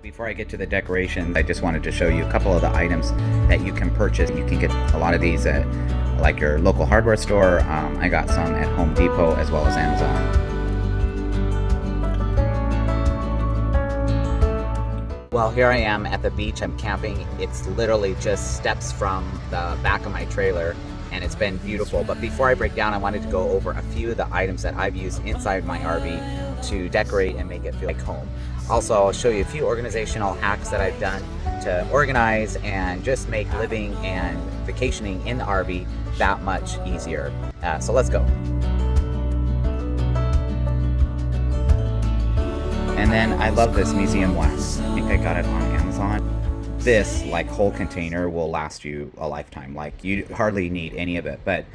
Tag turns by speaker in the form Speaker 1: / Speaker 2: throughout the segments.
Speaker 1: Before I get to the decorations, I just wanted to show you a couple of the items that you can purchase. You can get a lot of these at like your local hardware store. I got some at Home Depot as well as Amazon. Well, here I am at the beach. I'm camping. It's literally just steps from the back of my trailer, and it's been beautiful. But before I break down, I wanted to go over a few of the items that I've used inside my RV to decorate and make it feel like home. Also, I'll show you a few organizational hacks that I've done to organize and just make living and vacationing in the RV that much easier. So let's go. And then I love this museum wax. I think I got it on Amazon. This like whole container will last you a lifetime. Like you hardly need any of it. But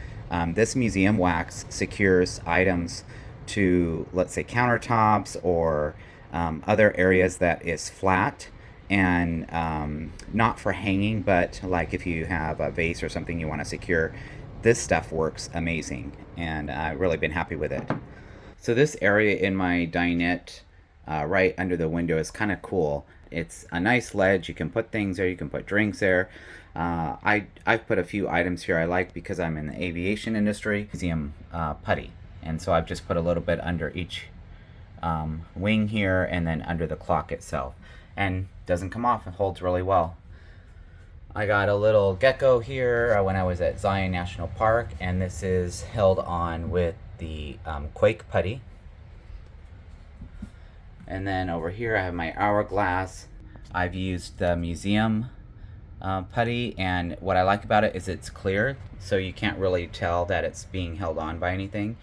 Speaker 1: this museum wax secures items to, let's say, countertops or other areas that is flat and not for hanging, but like if you have a vase or something you want to secure, this stuff works amazing, and I've really been happy with it. So this area in my dinette right under the window is kind of cool. It's a nice ledge. You can put things there, you can put drinks there. I've put a few items here I like because I'm in the aviation industry. Museum putty, and so I've just put a little bit under each wing here and then under the clock itself, and doesn't come off. It holds really well. I got a little gecko here when I was at Zion National Park, and this is held on with the Quake putty. And then over here I have my hourglass. I've used the museum putty, and what I like about it is it's clear, so you can't really tell that it's being held on by anything.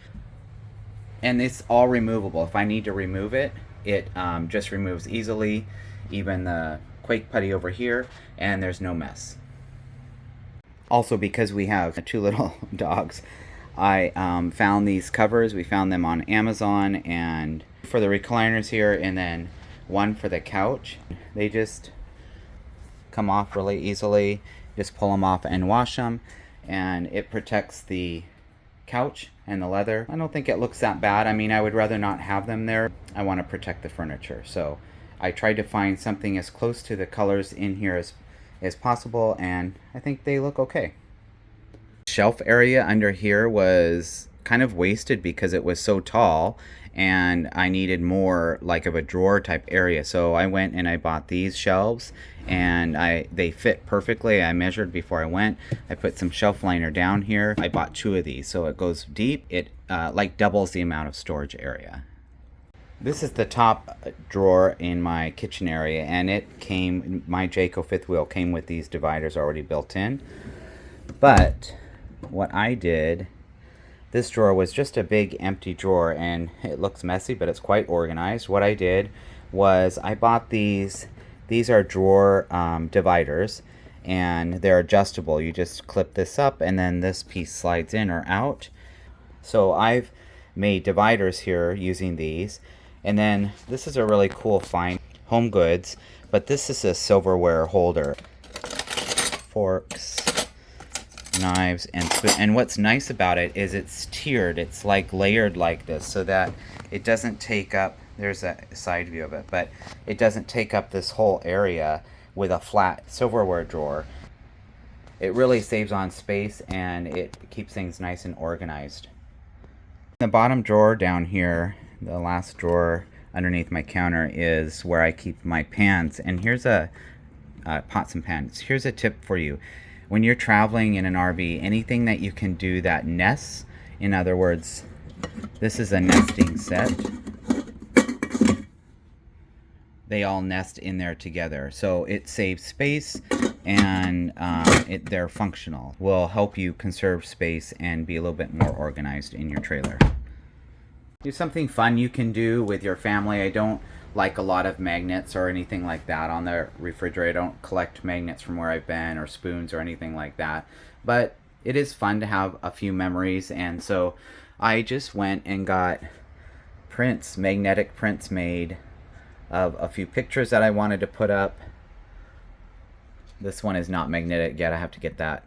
Speaker 1: And it's all removable. If I need to remove it, it just removes easily. Even the Quake putty over here, and there's no mess. Also, because we have two little dogs, I found these covers. We found them on Amazon, and for the recliners here, and then one for the couch. They just come off really easily. Just pull them off and wash them, and it protects the couch and the leather. I don't think it looks that bad. I mean, I would rather not have them there. I want to protect the furniture, so I tried to find something as close to the colors in here as possible, and I think they look okay. Shelf area under here was kind of wasted because it was so tall, and I needed more like of a drawer type area, so I went and I bought these shelves, and they fit perfectly. I measured before I went. I put some shelf liner down here. I bought 2 of these, so it goes deep. It like doubles the amount of storage area. This is the top drawer in my kitchen area, and it came, my Jayco fifth wheel came with these dividers already built in. But what I did, this drawer was just a big empty drawer, and it looks messy, but it's quite organized. What I did was I bought these are drawer dividers, and they're adjustable. You just clip this up, and then this piece slides in or out. So I've made dividers here using these. And then this is a really cool find, Home Goods, but this is a silverware holder. Forks, knives, and spoon. And what's nice about it is it's tiered. It's like layered like this, so that it doesn't take up, there's a side view of it, but it doesn't take up this whole area with a flat silverware drawer. It really saves on space, and it keeps things nice and organized. The bottom drawer down here, the last drawer underneath my counter, is where I keep my pans. And here's a pots and pans. Here's a tip for you. When you're traveling in an RV, anything that you can do that nests, in other words, this is a nesting set. They all nest in there together. So it saves space, and they're functional. Will help you conserve space and be a little bit more organized in your trailer. Do something fun you can do with your family. I don't like a lot of magnets or anything like that on the refrigerator. I don't collect magnets from where I've been, or spoons or anything like that. But it is fun to have a few memories, and so I just went and got prints, magnetic prints made of a few pictures that I wanted to put up. This one is not magnetic yet. I have to get that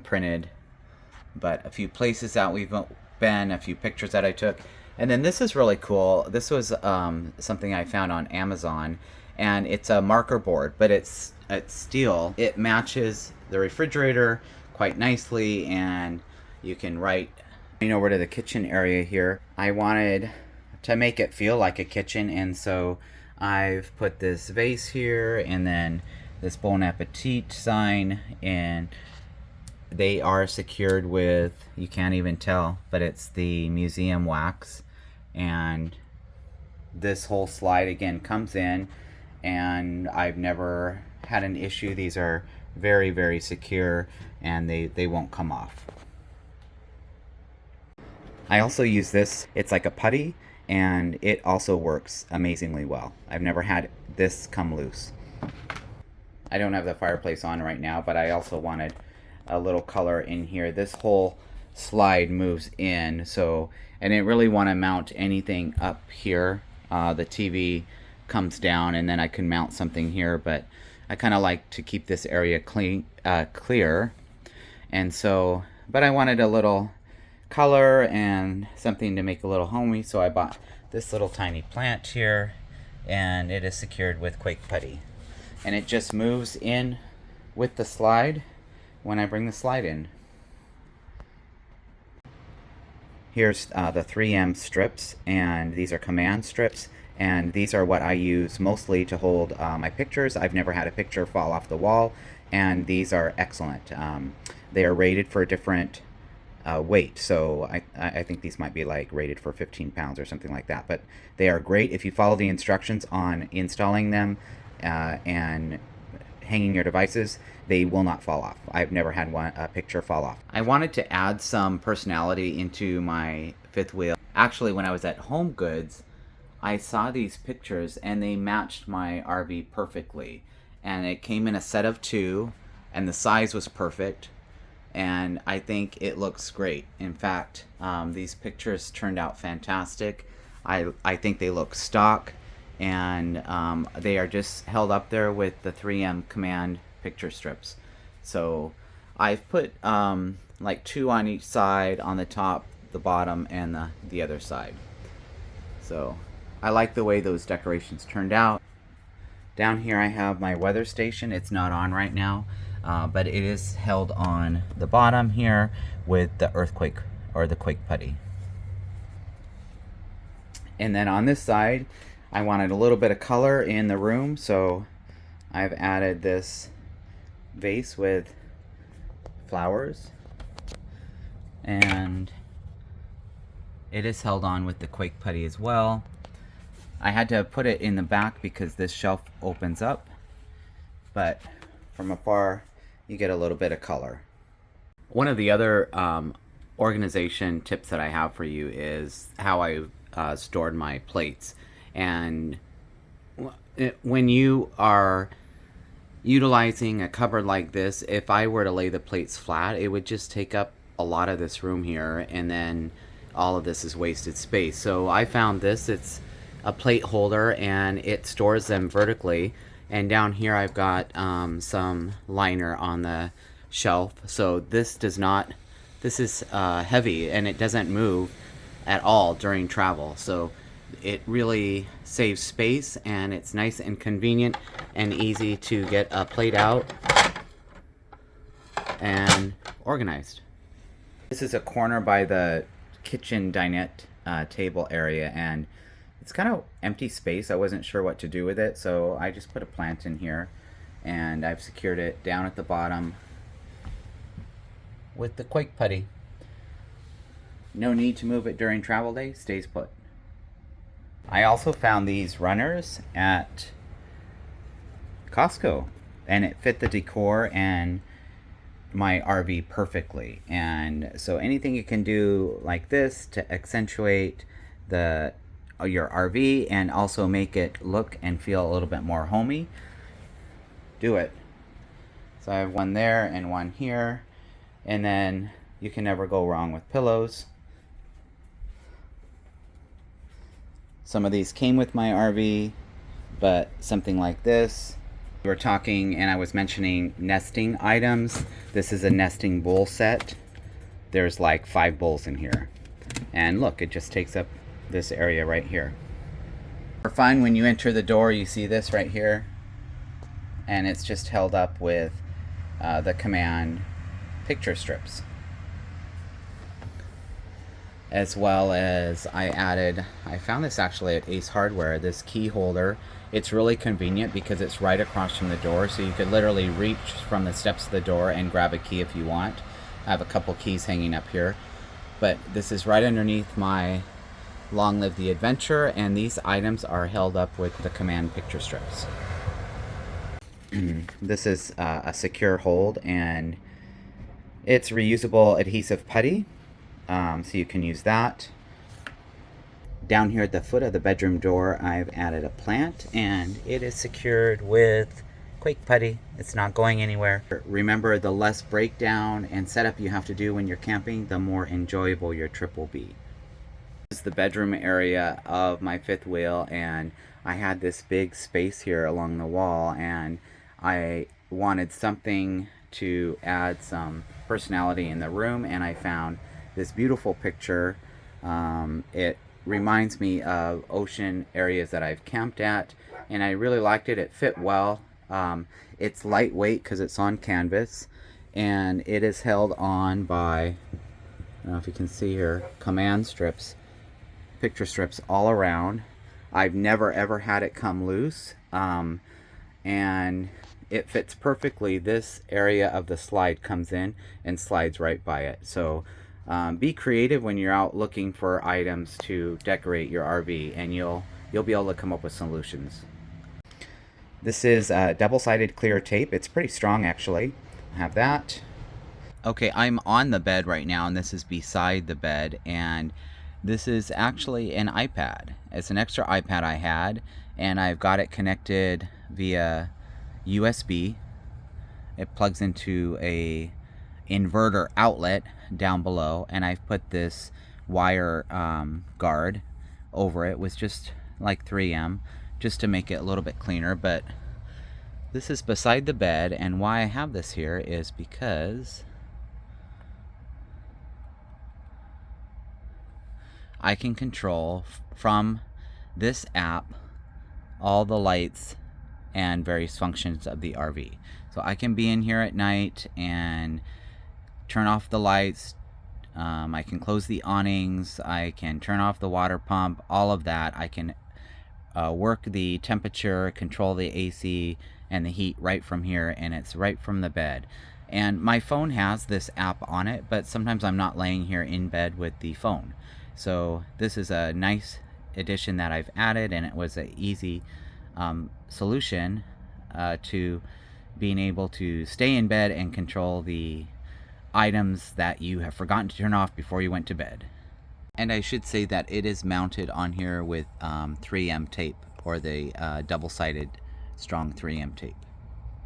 Speaker 1: printed. But a few places that we've been, a few pictures that I took. And then this is really cool. This was something I found on Amazon, and it's a marker board, but it's steel. It matches the refrigerator quite nicely, and you can write. Over to the kitchen area here. I wanted to make it feel like a kitchen, and so I've put this vase here and then this Bon Appetit sign, and they are secured with, you can't even tell, but it's the museum wax. And this whole slide again comes in, and I've never had an issue. These are very, very secure, and they won't come off. I also use this, it's like a putty, and it also works amazingly well. I've never had this come loose. I don't have the fireplace on right now, but I also wanted a little color in here. This whole slide moves in, so I didn't really want to mount anything up here. The TV comes down, and then I can mount something here, but I kind of like to keep this area clear. And so, but I wanted a little color and something to make a little homey, so I bought this little tiny plant here, and it is secured with Quake Putty, and it just moves in with the slide when I bring the slide in. Here's the 3M strips, and these are command strips, and these are what I use mostly to hold my pictures. I've never had a picture fall off the wall, and these are excellent. They are rated for different weight, so I think these might be like rated for 15 pounds or something like that, but they are great if you follow the instructions on installing them and hanging your devices. They will not fall off. I've never had a picture fall off. I wanted to add some personality into my fifth wheel. Actually, when I was at Home Goods, I saw these pictures and they matched my RV perfectly, and it came in a set of 2, and the size was perfect. And I think it looks great. In fact, these pictures turned out fantastic. I think they look stock, and they are just held up there with the 3M command picture strips. So I've put like 2 on each side, on the top, the bottom, and the other side. So I like the way those decorations turned out. Down here I have my weather station. It's not on right now. But it is held on the bottom here with the earthquake or the Quake Putty. And then on this side, I wanted a little bit of color in the room, so I've added this vase with flowers, and it is held on with the Quake Putty as well. I had to put it in the back because this shelf opens up, but from afar you get a little bit of color. One of the other organization tips that I have for you is how I stored my plates. And when you are utilizing a cupboard like this, if I were to lay the plates flat, it would just take up a lot of this room here, and then all of this is wasted space. So I found this, it's a plate holder, and it stores them vertically. And down here I've got some liner on the shelf. So this is heavy, and it doesn't move at all during travel. So it really saves space, and it's nice and convenient and easy to get a plate out and organized. This is a corner by the kitchen dinette table area, and it's kind of empty space. I wasn't sure what to do with it, so I just put a plant in here, and I've secured it down at the bottom with the Quake Putty. No need to move it during travel day, stays put. I also found these runners at Costco, and it fit the decor and my RV perfectly. And so anything you can do like this to accentuate your RV and also make it look and feel a little bit more homey, do it. So I have one there and one here, and then you can never go wrong with pillows. Some of these came with my RV, but something like this. We were talking and I was mentioning nesting items. This is a nesting bowl set. There's like 5 bowls in here. And look, it just takes up this area right here. For fun, when you enter the door, you see this right here, and it's just held up with the command picture strips. As well as I found this actually at Ace Hardware, this key holder. It's really convenient because it's right across from the door, so you could literally reach from the steps of the door and grab a key if you want. I have a couple keys hanging up here, but this is right underneath my Long Live the Adventure, and these items are held up with the command picture strips. This is a secure hold, and it's reusable adhesive putty, so you can use that. Down here at the foot of the bedroom door, I've added a plant, and it is secured with Quake Putty. It's not going anywhere. Remember, the less breakdown and setup you have to do when you're camping, the more enjoyable your trip will be. This is the bedroom area of my fifth wheel, and I had this big space here along the wall, and I wanted something to add some personality in the room, and I found this beautiful picture. It reminds me of ocean areas that I've camped at, and I really liked it. It fit well. It's lightweight because it's on canvas, and it is held on by, I don't know if you can see here, command strips, picture strips all around. I've never ever had it come loose, and it fits perfectly. This area of the slide comes in and slides right by it. So be creative when you're out looking for items to decorate your RV, and you'll be able to come up with solutions. This is double-sided clear tape. It's pretty strong, actually. I have that. Okay, I'm on the bed right now, and this is beside the bed, and this is actually an iPad. It's an extra iPad I had, and I've got it connected via USB. It plugs into a inverter outlet down below, and I've put this wire guard over it with just like 3M just to make it a little bit cleaner. But this is beside the bed, and why I have this here is because I can control from this app all the lights and various functions of the RV. So I can be in here at night and turn off the lights. I can close the awnings. I can turn off the water pump. All of that. I can work the temperature, control the AC and the heat right from here, and it's right from the bed. And my phone has this app on it, but sometimes I'm not laying here in bed with the phone. So this is a nice addition that I've added, and it was an easy solution to being able to stay in bed and control the items that you have forgotten to turn off before you went to bed. And I should say that it is mounted on here with 3M tape, or the double-sided strong 3M tape.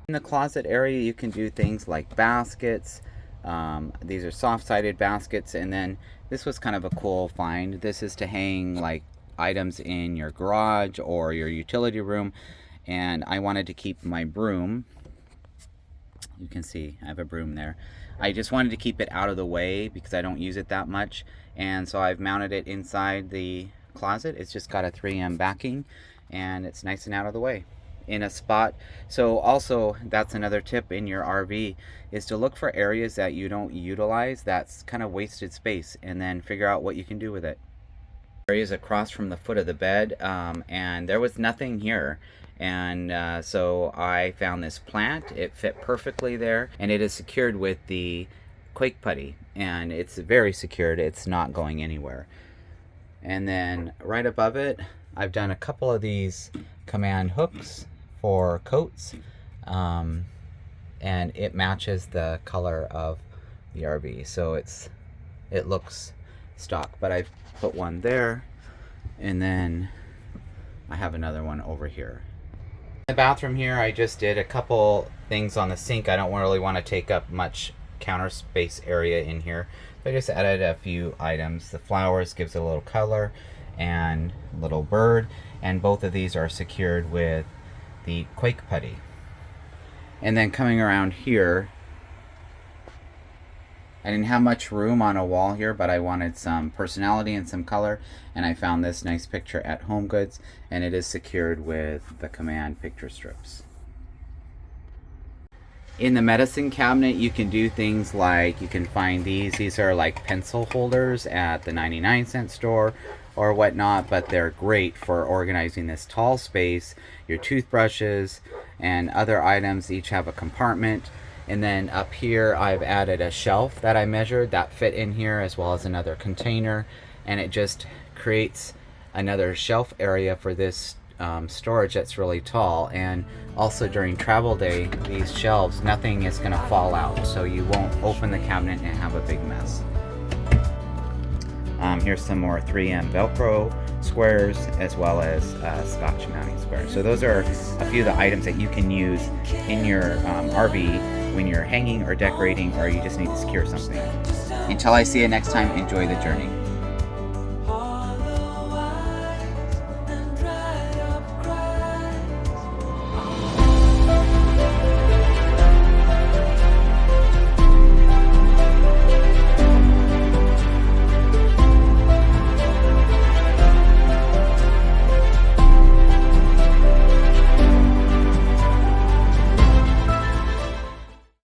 Speaker 1: In the closet area, you can do things like baskets. These are soft-sided baskets, and then this was kind of a cool find. This is to hang like items in your garage or your utility room, and I wanted to keep my broom. You can see I have a broom there. I just wanted to keep it out of the way because I don't use it that much, and so I've mounted it inside the closet. It's just got a 3M backing, and it's nice and out of the way in a spot. So also, that's another tip in your RV, is to look for areas that you don't utilize, that's kind of wasted space, and then figure out what you can do with it. Areas across from the foot of the bed, and there was nothing here, and so I found this plant. It fit perfectly there, and it is secured with the Quake Putty, and it's very secured. It's not going anywhere. And then right above it, I've done a couple of these command hooks for coats, and it matches the color of the RV, so it looks stock. But I've put one there, and then I have another one over here. In the bathroom here, I just did a couple things on the sink. I don't really want to take up much counter space area in here, so I just added a few items. The flowers gives it a little color, and a little bird, and both of these are secured with the Quake Putty. And then coming around here, I didn't have much room on a wall here, but I wanted some personality and some color, and I found this nice picture at HomeGoods, and it is secured with the Command picture strips. In the medicine cabinet, you can do things like, you can find these are like pencil holders at the 99-cent store or whatnot, but they're great for organizing this tall space. Your toothbrushes and other items each have a compartment. And then up here I've added a shelf that I measured that fit in here, as well as another container, and it just creates another shelf area for this storage that's really tall. And also during travel day, these shelves, nothing is going to fall out, so you won't open the cabinet and have a big mess. Here's some more 3M Velcro squares, as well as Scotch mounting squares. So those are a few of the items that you can use in your RV when you're hanging or decorating, or you just need to secure something. Until I see you next time, enjoy the journey.